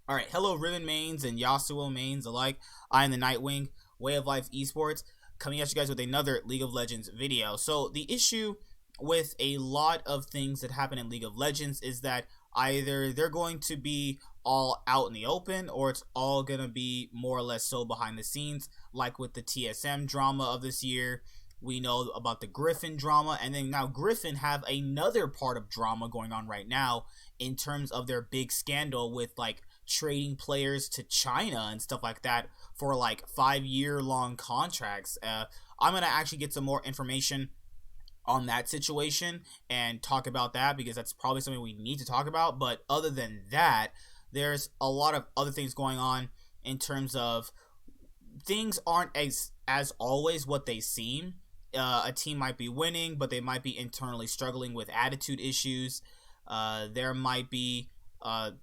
Alright, hello Riven mains and Yasuo mains alike. I am the Nightwing, Way of Life Esports, coming at you guys with another League of Legends video. So the issue with a lot of things that happen in League of Legends is that either they're going to be all out in the open, or it's all going to be more or less so behind the scenes, like with the TSM drama of this year. We know about the Griffin drama, and then now Griffin have another part of drama going on right now in terms of their big scandal with like trading players to China and stuff like that for like 5-year-long contracts. I'm gonna actually get some more information on that situation and talk about that, because that's probably something we need to talk about. But other than that, there's a lot of other things going on in terms of things aren't as always what they seem. A team might be winning, but they might be internally struggling with attitude issues. There might be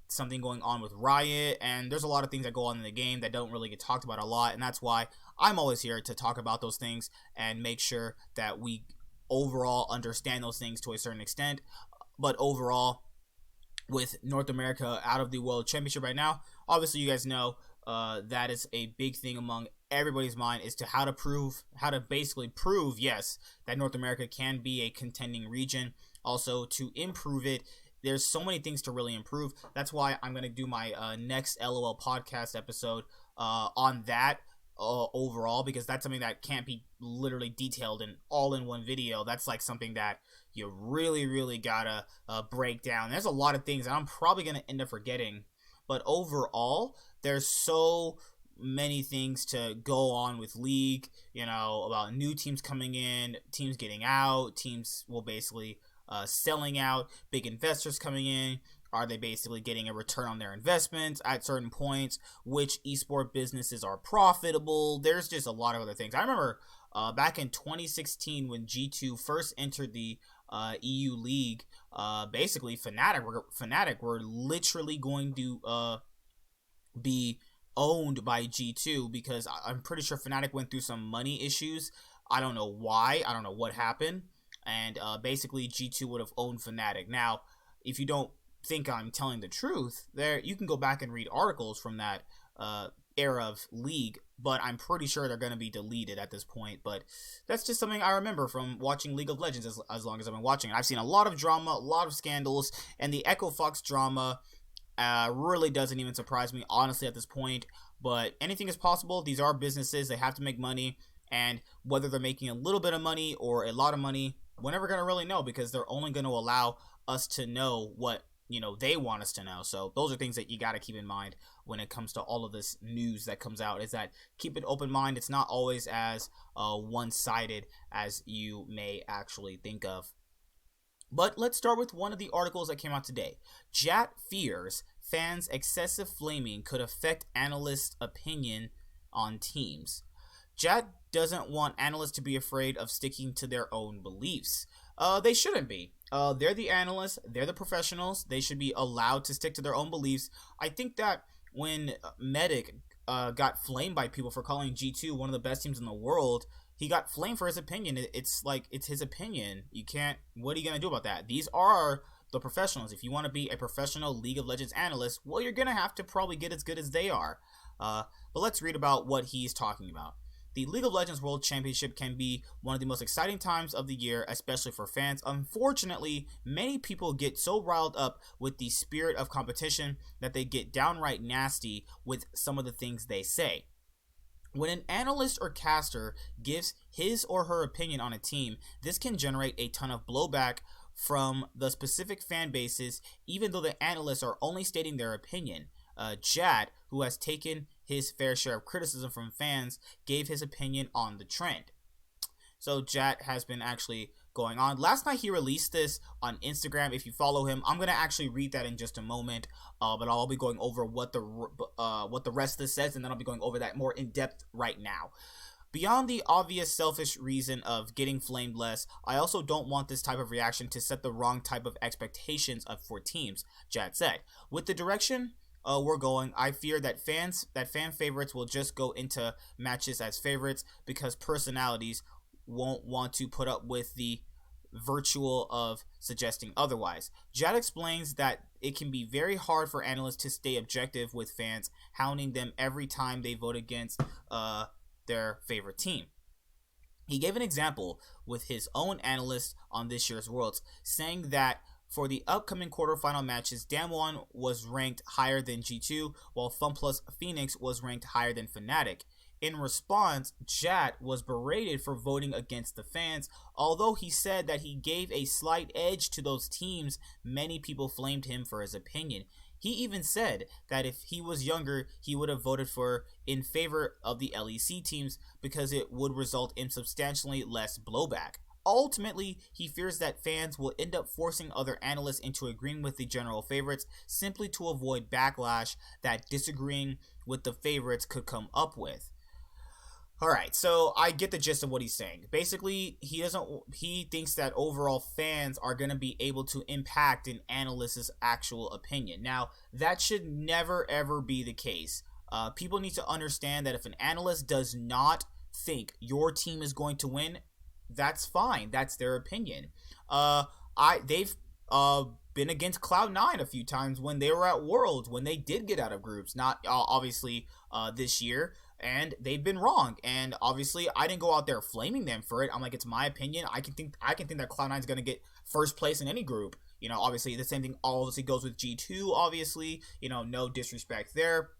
something going on with Riot, and there's a lot of things that go on in the game that don't really get talked about a lot, and that's why I'm always here to talk about those things and make sure that we overall understand those things to a certain extent. But overall, with North America out of the World Championship right now, obviously you guys know that is a big thing among everybody's mind, is to how to basically prove, yes, that North America can be a contending region. Also, to improve it, there's so many things to really improve. That's why I'm going to do my next LOL podcast episode on that overall, because that's something that can't be literally detailed in all in one video. That's like something that you really gotta break down. There's a lot of things that I'm probably going to end up forgetting, but overall, there's so many things to go on with League, you know, about new teams coming in, teams getting out, teams will basically selling out, big investors coming in. Are they basically getting a return on their investments at certain points? Which esport businesses are profitable? There's just a lot of other things. I remember back in 2016 when G2 first entered the EU League, basically Fnatic were literally going to be owned by G2, because I'm pretty sure Fnatic went through some money issues. I don't know why. I don't know what happened. And basically G2 would have owned Fnatic. Now, if you don't think I'm telling the truth, there you can go back and read articles from that era of League, but I'm pretty sure they're going to be deleted at this point. But that's just something I remember from watching League of Legends as long as I've been watching it. I've seen a lot of drama, a lot of scandals, and the Echo Fox drama really doesn't even surprise me, honestly, at this point. But anything is possible. These are businesses. They have to make money, and whether they're making a little bit of money or a lot of money, we're never going to really know, because they're only going to allow us to know what, you know, they want us to know. So those are things that you got to keep in mind when it comes to all of this news that comes out, is that keep an open mind. It's not always as one-sided as you may actually think of. But let's start with one of the articles that came out today. Jatt fears fans' excessive flaming could affect analysts' opinion on teams. Jatt doesn't want analysts to be afraid of sticking to their own beliefs. They shouldn't be. They're the analysts. They're the professionals. They should be allowed to stick to their own beliefs. I think that when Medic got flamed by people for calling G2 one of the best teams in the world, he got flamed for his opinion. It's like, it's his opinion. You can't, what are you going to do about that? These are the professionals. If you want to be a professional League of Legends analyst, well, you're going to have to probably get as good as they are. But let's read about what he's talking about. The League of Legends World Championship can be one of the most exciting times of the year, especially for fans. Unfortunately, many people get so riled up with the spirit of competition that they get downright nasty with some of the things they say. When an analyst or caster gives his or her opinion on a team, this can generate a ton of blowback from the specific fan bases, even though the analysts are only stating their opinion. Jatt, who has taken his fair share of criticism from fans, gave his opinion on the trend. So Jatt has been actually going on. Last night he released this on Instagram. If you follow him, I'm gonna actually read that in just a moment. But I'll be going over what the rest of this says, and then I'll be going over that more in depth right now. Beyond the obvious selfish reason of getting flamed less, I also don't want this type of reaction to set the wrong type of expectations up for teams, Jatt said. With the direction we're going, I fear that fan favorites will just go into matches as favorites because personalities won't want to put up with the virtual of suggesting otherwise. Jatt explains that it can be very hard for analysts to stay objective with fans hounding them every time they vote against their favorite team. He gave an example with his own analyst on this year's Worlds, saying that for the upcoming quarterfinal matches, Damwon was ranked higher than G2, while FunPlus Phoenix was ranked higher than Fnatic. In response, Jatt was berated for voting against the fans, although he said that he gave a slight edge to those teams. Many people flamed him for his opinion. He even said that if he was younger, he would have voted in favor of the LEC teams because it would result in substantially less blowback. Ultimately, he fears that fans will end up forcing other analysts into agreeing with the general favorites simply to avoid backlash that disagreeing with the favorites could come up with. Alright, so I get the gist of what he's saying. Basically, he thinks that overall fans are going to be able to impact an analyst's actual opinion. Now, that should never ever be the case. People need to understand that if an analyst does not think your team is going to win, that's fine. That's their opinion. They've been against Cloud9 a few times when they were at Worlds, when they did get out of groups. Not obviously this year. And they've been wrong, and obviously I didn't go out there flaming them for it. I'm like, it's my opinion. I can think that Cloud9 is gonna get first place in any group. You know, obviously the same thing obviously goes with G2. Obviously, you know, no disrespect there.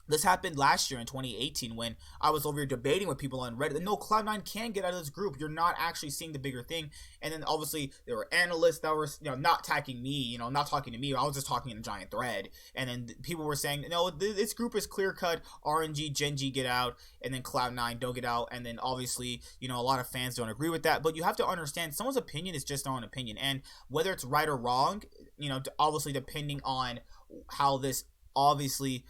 This happened last year in 2018 when I was over here debating with people on Reddit. No, Cloud9 can get out of this group. You're not actually seeing the bigger thing. And then obviously there were analysts that were, you know, not attacking me, not talking to me. I was just talking in a giant thread. And then people were saying, no, this group is clear cut. RNG, Gen G get out, and then Cloud9 don't get out. And then obviously, a lot of fans don't agree with that. But you have to understand, someone's opinion is just their own opinion. And whether it's right or wrong, obviously depending on how this obviously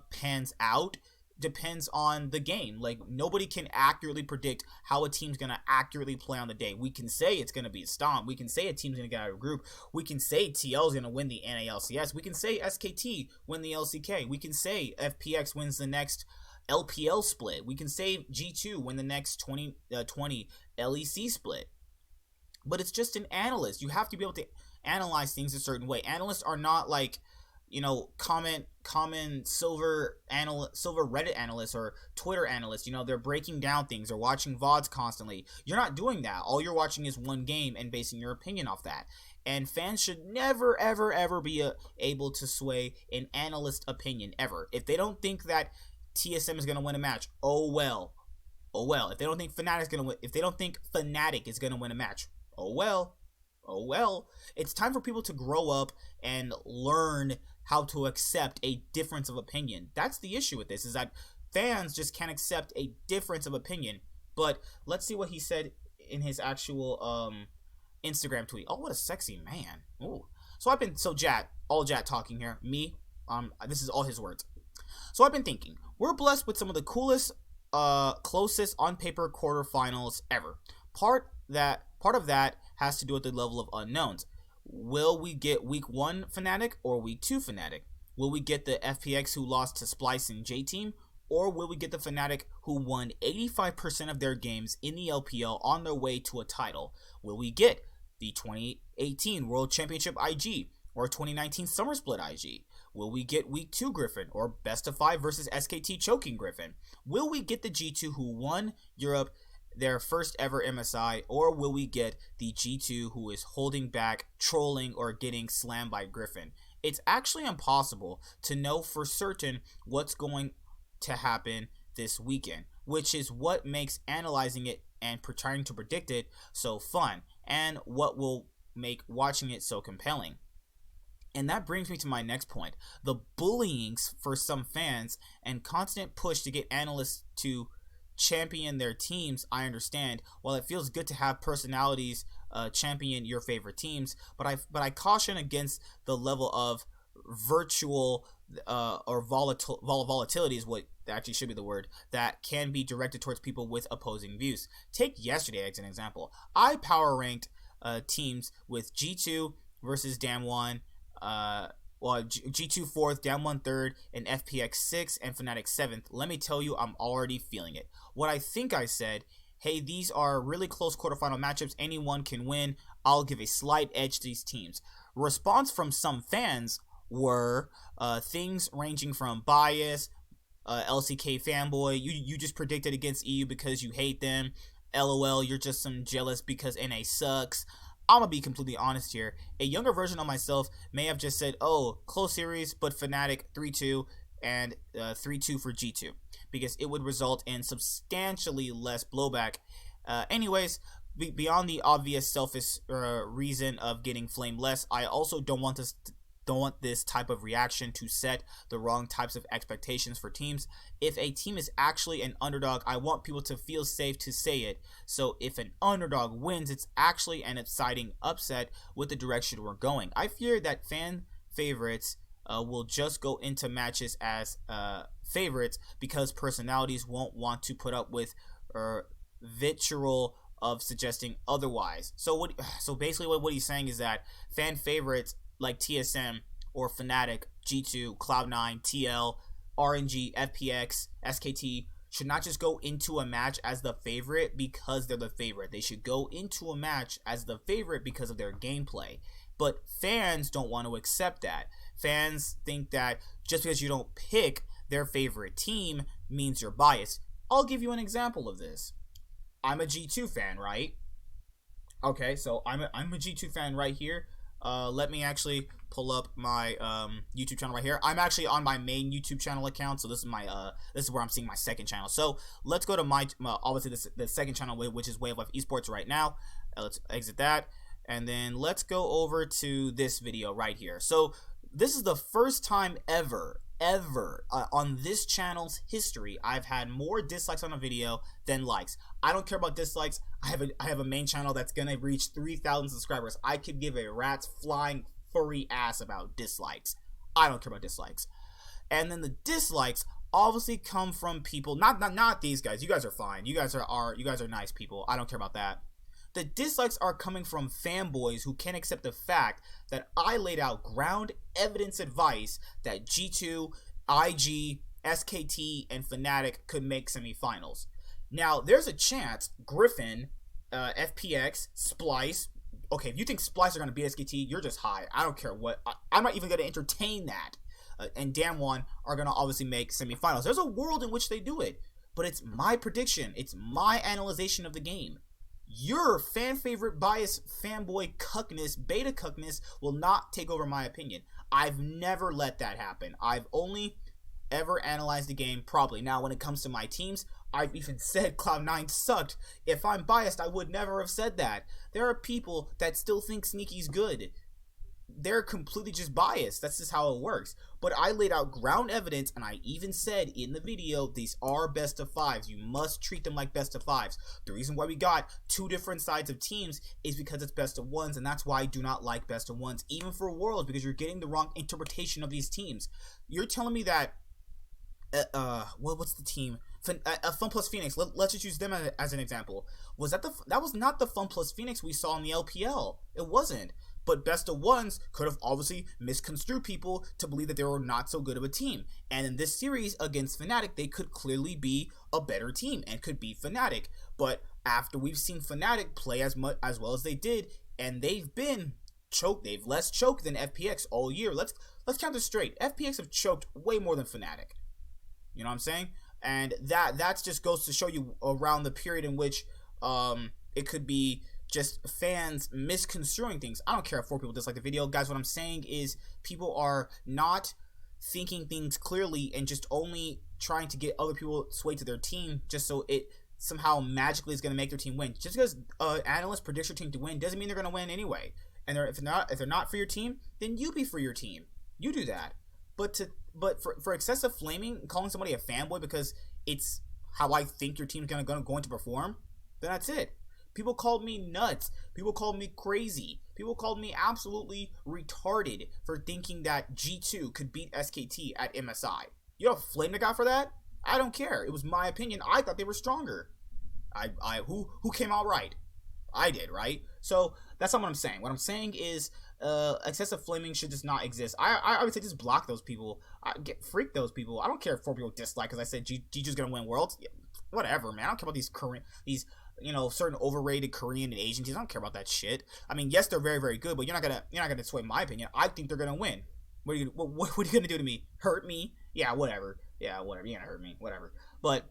pans out depends on the game. Like, nobody can accurately predict how a team's gonna accurately play on the day. We can say it's gonna be a stomp. We can say a team's gonna get out of a group. We can say TL's gonna win the NALCS. We can say SKT win the LCK. We can say FPX wins the next LPL split. We can say G2 win the next 2020 LEC split. But it's just an analyst. You have to be able to analyze things a certain way. Analysts are not like common silver Reddit analysts or Twitter analysts. They're breaking down things or watching VODs constantly. You're not doing that. All you're watching is one game and basing your opinion off that. And fans should never, ever, ever be able to sway an analyst opinion, ever. If they don't think that TSM is going to win a match, oh well. If they don't think Fnatic is going to win, if they don't think Fnatic is going to win a match, oh well. It's time for people to grow up and learn how to accept a difference of opinion. That's the issue with this, is that fans just can't accept a difference of opinion. But let's see what he said in his actual Instagram tweet. Oh, what a sexy man. Ooh. Jatt talking here. Me, this is all his words. So I've been thinking, we're blessed with some of the coolest, closest on paper quarterfinals ever. Part of that has to do with the level of unknowns. Will we get week 1 Fnatic or week 2 Fnatic? Will we get the FPX who lost to Splice and J-Team? Or will we get the Fnatic who won 85% of their games in the LPL on their way to a title? Will we get the 2018 World Championship IG or 2019 Summer Split IG? Will we get week 2 Griffin or best of 5 versus SKT choking Griffin? Will we get the G2 who won Europe their first ever MSI, or will we get the G2 who is holding back, trolling, or getting slammed by Griffin? It's actually impossible to know for certain what's going to happen this weekend, which is what makes analyzing it and trying to predict it so fun, and what will make watching it so compelling. And that brings me to my next point. The bullying for some fans and constant push to get analysts to champion their teams, I understand. While it feels good to have personalities champion your favorite teams, but I caution against the level of virtual or volatility is what actually should be the word, that can be directed towards people with opposing views. Take yesterday as an example. I power ranked teams with G2 versus Damwon, G2 4th, Damwon 3rd, and FPX 6th, and Fnatic 7th. Let me tell you, I'm already feeling it. What I think I said, hey, these are really close quarterfinal matchups. Anyone can win. I'll give a slight edge to these teams. Response from some fans were things ranging from bias, LCK fanboy, you just predicted against EU because you hate them. LOL, you're just some jealous because NA sucks. I'm gonna be completely honest here. A younger version of myself may have just said, oh, close series, but Fnatic 3-2 and 3-2 for G2, because it would result in substantially less blowback. Anyways, beyond the obvious selfish reason of getting flamed less, I also don't want this type of reaction to set the wrong types of expectations for teams. If a team is actually an underdog, I want people to feel safe to say it. So if an underdog wins, it's actually an exciting upset with the direction we're going. I fear that fan favorites will just go into matches as favorites because personalities won't want to put up with vitriol of suggesting otherwise. So basically what he's saying is that fan favorites like TSM or Fnatic, G2, Cloud9, TL, RNG, FPX, SKT should not just go into a match as the favorite because they're the favorite. They should go into a match as the favorite because of their gameplay. But fans don't want to accept that. Fans think that just because you don't pick their favorite team means you're biased. I'll give you an example of this. I'm a G2 fan, right? Okay, so I'm a G2 fan right here. Let me actually pull up my YouTube channel right here. I'm actually on my main YouTube channel account, so this is where I'm seeing my second channel. So let's go to my obviously the second channel, which is Way of Life Esports right now. Let's exit that, and then let's go over to this video right here. So this is the first time ever on this channel's history I've had more dislikes on a video than likes. I don't care about dislikes. I have a main channel that's gonna reach 3,000 subscribers. I could give a rat's flying furry ass about dislikes. I don't care about dislikes. And then the dislikes obviously come from people, not these guys. You guys are fine. You guys are nice people. I don't care about that. The dislikes are coming from fanboys who can't accept the fact that I laid out ground evidence advice that G2, IG, SKT, and Fnatic could make semifinals. Now, there's a chance Griffin, FPX, Splice, okay, if you think Splice are going to beat SKT, you're just high. I don't care what. I'm not even going to entertain that. And Damwon are going to obviously make semifinals. There's a world in which they do it. But it's my prediction. It's my analyzation of the game. Your fan favorite bias, fanboy cuckness, beta cuckness will not take over my opinion. I've never let that happen. I've only ever analyzed the game properly. Now, when it comes to my teams, I've even said Cloud9 sucked. If I'm biased, I would never have said that. There are people that still think Sneaky's good. They're completely just biased. That's just how it works. But I laid out ground evidence, and I even said in the video, these are best of fives. You must treat them like best of fives. The reason why we got two different sides of teams is because it's best of ones, and that's why I do not like best of ones, even for Worlds, because you're getting the wrong interpretation of these teams. You're telling me that, what's the team? Fun Plus Phoenix. Let's just use them as an example. That was not the Fun Plus Phoenix we saw in the LPL. It wasn't. But best of ones could have obviously misconstrued people to believe that they were not so good of a team. And in this series against Fnatic, they could clearly be a better team and could be Fnatic. But after we've seen Fnatic play as well as they did, and they've been choked, they've less choked than FPX all year. Let's count this straight. FPX have choked way more than Fnatic. You know what I'm saying? And that just goes to show you around the period in which it could be just fans misconstruing things. I don't care if 4 people dislike the video. Guys, what I'm saying is people are not thinking things clearly and just only trying to get other people swayed to their team just so it somehow magically is going to make their team win. Just because analysts predict your team to win doesn't mean they're going to win anyway. And if they're not for your team, then you be for your team. You do that. But for excessive flaming, calling somebody a fanboy because it's how I think your team's going to perform, then that's it. People called me nuts. People called me crazy. People called me absolutely retarded for thinking that G2 could beat SKT at MSI. You know, flame the guy for that? I don't care. It was my opinion. I thought they were stronger. Who came out right? I did, right? So that's not what I'm saying. What I'm saying is, excessive flaming should just not exist. I would say just block those people. Freak those people. I don't care if 4 people dislike because I said G2's gonna win Worlds. Yeah, whatever, man. I don't care about these certain overrated Korean and Asian teams. I don't care about that shit. I mean, yes, they're very, very good, but you're not gonna sway my opinion. I think they're gonna win. What are you gonna do to me? Hurt me? Yeah, whatever. Yeah, whatever. You're gonna hurt me. Whatever. But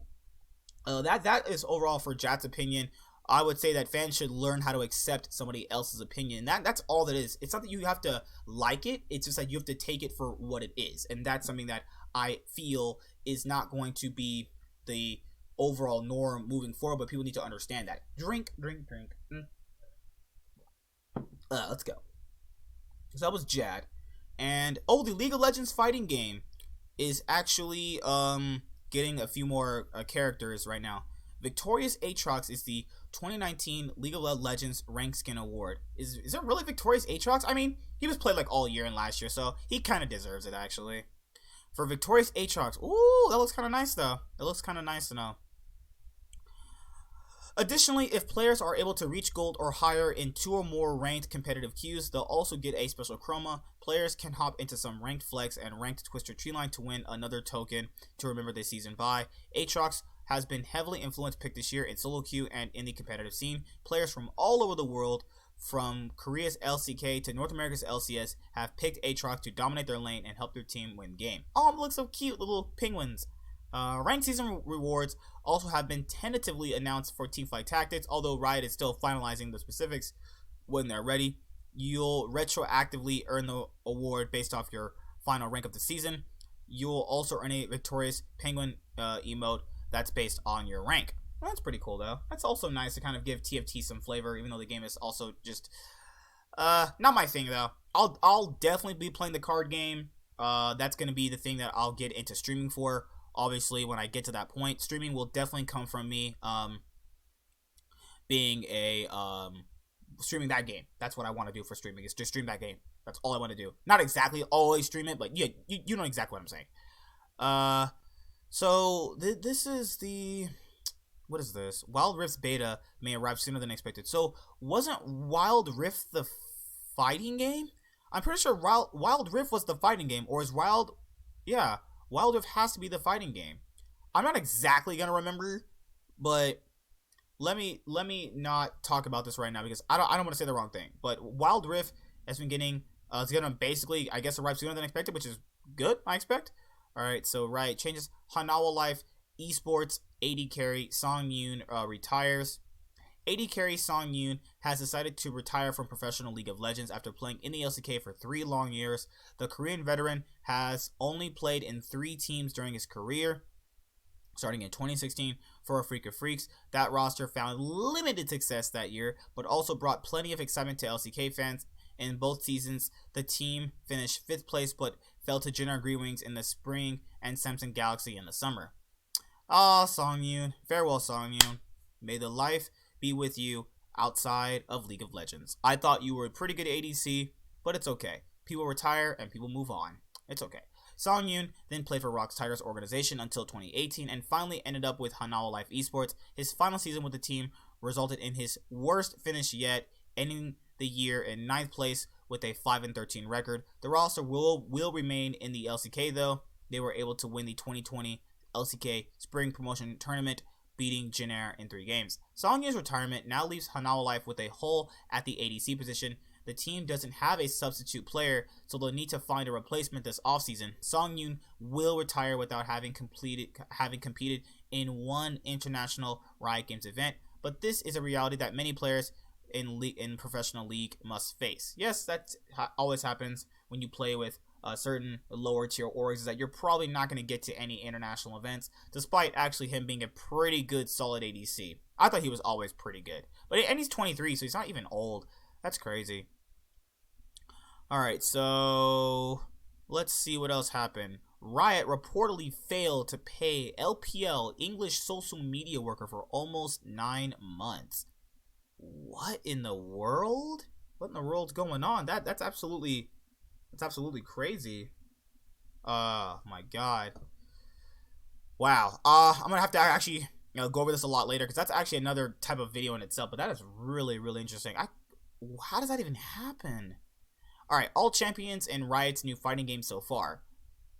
that is overall for Jatt's opinion. I would say that fans should learn how to accept somebody else's opinion. That's all that is. It's not that you have to like it. It's just that you have to take it for what it is. And that's something that I feel is not going to be the overall norm moving forward, but people need to understand that. Drink. Let's go. So that was Jatt. And the League of Legends fighting game is actually getting a few more characters right now. Victorious Aatrox is the 2019 League of Legends Rank Skin Award. Is it really Victorious Aatrox? I mean, he was played like all year and last year, so he kind of deserves it actually. For Victorious Aatrox, ooh, that looks kind of nice though. It looks kind of nice to know. Additionally, if players are able to reach gold or higher in 2 or more ranked competitive queues, they'll also get a special chroma. Players can hop into some ranked flex and ranked twister treeline to win another token to remember this season by. Aatrox has been heavily influenced pick this year in solo queue and in the competitive scene. Players from all over the world, from Korea's LCK to North America's LCS, have picked Aatrox to dominate their lane and help their team win game. Oh, it looks so cute, little penguins. Ranked season rewards also have been tentatively announced for Teamfight Tactics, although Riot is still finalizing the specifics when they're ready. You'll retroactively earn the award based off your final rank of the season. You'll also earn a Victorious Penguin emote that's based on your rank. Well, that's pretty cool, though. That's also nice to kind of give TFT some flavor, even though the game is also just not my thing, though. I'll definitely be playing the card game. That's going to be the thing that I'll get into streaming for. Obviously, when I get to that point, streaming will definitely come from me streaming that game. That's what I want to do for streaming, is just stream that game. That's all I want to do. Not exactly always stream it, but yeah, you know exactly what I'm saying. So this is the... What is this? Wild Rift's beta may arrive sooner than expected. So, wasn't Wild Rift the fighting game? I'm pretty sure Wild Rift was the fighting game, or is Wild... Yeah, Wild Rift has to be the fighting game. I'm not exactly gonna remember, but let me not talk about this right now because I don't want to say the wrong thing. But Wild Rift has been getting it's gonna basically, I guess, arrive sooner than expected, which is good, I expect. All right, so Riot changes. Hanawa Life Esports AD carry Song Yoon retires. AD carry Song Yoon has decided to retire from professional League of Legends after playing in the LCK for 3 long years. The Korean veteran has only played in 3 teams during his career, starting in 2016 for a Freak of Freaks. That roster found limited success that year, but also brought plenty of excitement to LCK fans. In both seasons, the team finished 5th place, but fell to Jenner Greenwings in the spring and Samsung Galaxy in the summer. Song Yoon. Farewell, Song Yoon. May the life be with you outside of League of Legends. I thought you were a pretty good ADC, but it's okay. People retire and people move on. It's okay. Song Yoon then played for Rox Tigers organization until 2018 and finally ended up with Hanawa Life Esports. His final season with the team resulted in his worst finish yet, ending the year in 9th place with a 5-13 record. The roster will remain in the LCK though. They were able to win the 2020 LCK Spring Promotion Tournament, beating Jenner in 3 games. Song Yoon's retirement now leaves Hanawa Life with a hole at the ADC position. The team doesn't have a substitute player, so they'll need to find a replacement this offseason. Song Yoon will retire without having competed in one international Riot Games event, but this is a reality that many players in professional league must face. Yes, that always happens when you play with certain lower tier orgs, is that you're probably not going to get to any international events, despite actually him being a pretty good solid ADC. I thought he was always pretty good, and he's 23, so he's not even old. That's crazy. Alright, so let's see what else happened. Riot reportedly failed to pay LPL English social media worker for almost 9 months. What in the world? What in the world's going on? That's absolutely crazy. My God. Wow. I'm gonna have to actually go over this a lot later because that's actually another type of video in itself. But that is really interesting. How does that even happen? All right, all champions in Riot's new fighting game so far.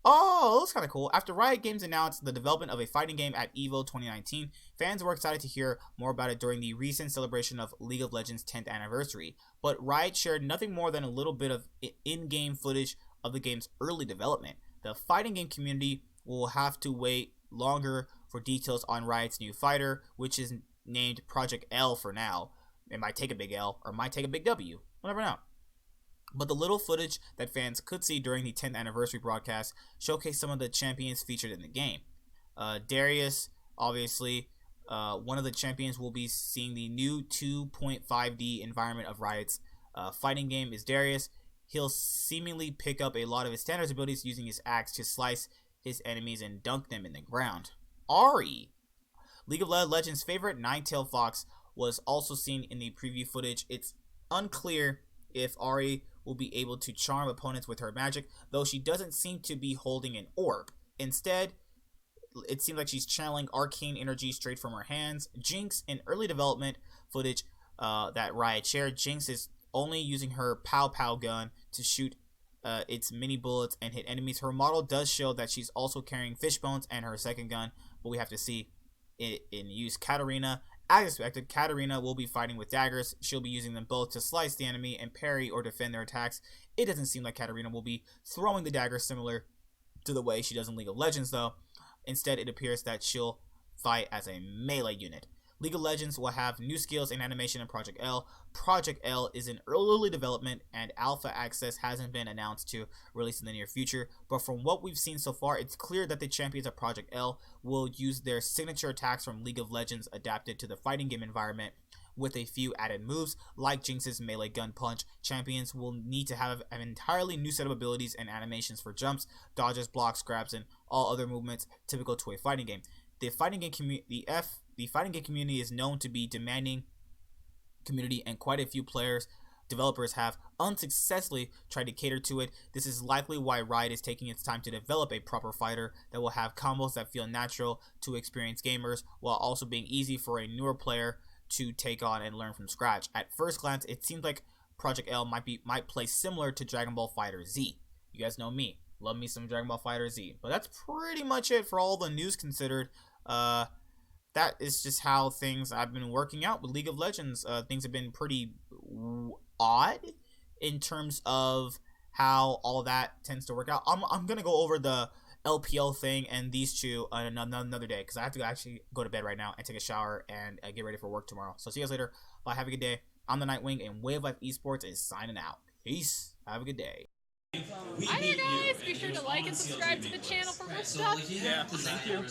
Oh, that's kind of cool. After Riot Games announced the development of a fighting game at EVO 2019, fans were excited to hear more about it during the recent celebration of League of Legends' 10th anniversary. But Riot shared nothing more than a little bit of in-game footage of the game's early development. The fighting game community will have to wait longer for details on Riot's new fighter, which is named Project L for now. It might take a big L or might take a big W. We'll never know. But the little footage that fans could see during the 10th anniversary broadcast showcased some of the champions featured in the game. Darius, obviously, one of the champions will be seeing the new 2.5D environment of Riot's fighting game is Darius. He'll seemingly pick up a lot of his standard abilities using his axe to slice his enemies and dunk them in the ground. Ahri, League of Legends' favorite nine-tailed fox, was also seen in the preview footage. It's unclear if Ahri will be able to charm opponents with her magic, though she doesn't seem to be holding an orb. Instead, it seems like she's channeling arcane energy straight from her hands. Jinx, in early development footage that Riot shared, Jinx is only using her Pow Pow gun to shoot its mini bullets and hit enemies. Her model does show that she's also carrying fish bones and her second gun, but we have to see it in use. Katarina, as expected, Katarina will be fighting with daggers. She'll be using them both to slice the enemy and parry or defend their attacks. It doesn't seem like Katarina will be throwing the daggers similar to the way she does in League of Legends, though. Instead, it appears that she'll fight as a melee unit. League of Legends will have new skills and animation in Project L. Project L is in early development and alpha access hasn't been announced to release in the near future, but from what we've seen so far, it's clear that the champions of Project L will use their signature attacks from League of Legends adapted to the fighting game environment with a few added moves, like Jinx's melee gun punch. Champions will need to have an entirely new set of abilities and animations for jumps, dodges, blocks, grabs, and all other movements typical to a fighting game. The fighting game community is known to be demanding community, and quite a few developers have unsuccessfully tried to cater to it. This is likely why Riot is taking its time to develop a proper fighter that will have combos that feel natural to experienced gamers, while also being easy for a newer player to take on and learn from scratch. At first glance, it seems like Project L might play similar to Dragon Ball FighterZ. You guys know me, love me some Dragon Ball FighterZ. But that's pretty much it for all the news considered. That is just how things have been working out with League of Legends. Things have been pretty odd in terms of how all that tends to work out. I'm gonna go over the LPL thing and these two on another day, because I have to actually go to bed right now and take a shower and get ready for work tomorrow. So see you guys later. Bye. Have a good day. I'm the Nightwing, and Way of Life Esports is signing out. Peace. Have a good day. Hi there, guys! Be sure to like and subscribe to the channel for more stuff. Yeah, thank you.